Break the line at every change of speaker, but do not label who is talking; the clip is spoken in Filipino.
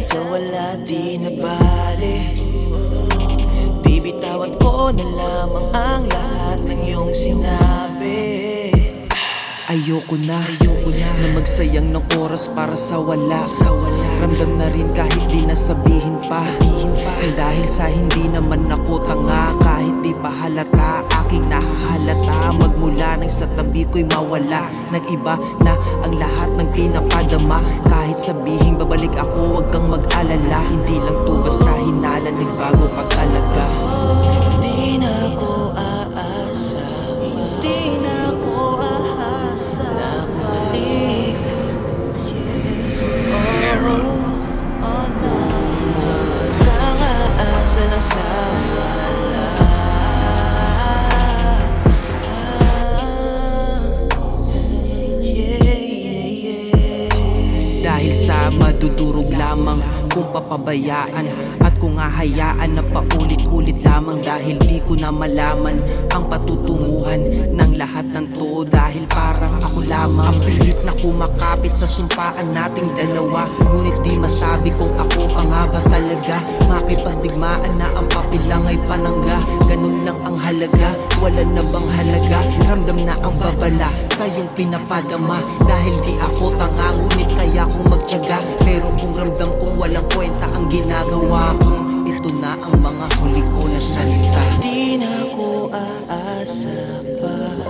sa wala di na bale. Bibitawan ko na lamang ang lahat ng iyong sinabi. Ayoko na magsayang ng oras para sa wala. Ramdam na rin kahit di nasabihin pa. Dahil sa hindi naman ako tanga, kahit di pa halata, aking nahahalata. Magmula nang sa tabi ko'y mawala, nag-iba na ang lahat ng pinapadama. Kahit sabihin babalik ako, wag kang mag-alala. Hindi lang to basta hinala, nagbago ka talaga. Di na ako aasa, di na ako aasa na bumalik. Oh no, kang aasa lang sa wala. Dahil sa madudurog lamang kung papabayaan, at kung hahayaan na paulit-ulit lamang. Dahil di ko na malaman ang patutunguhan ng lahat ng to. Dahil parang ako lamang ang pilit na kumakapit sa sumpaan nating dalawa. Ngunit di masabi kung ako pa nga ba talaga. Makipagdigmaan na ang papel lang ay panangga. Ganun lang ang halaga, wala na bang halaga? Ramdam na ang babala sa iyong pinapadama. Dahil di ako tanga, ngunit kaya kong magtiyaga. Pero kung ramdam kong walang kwenta ang ginagawa ko, ito na ang mga huli ko na salita. Di na ako aasa pa.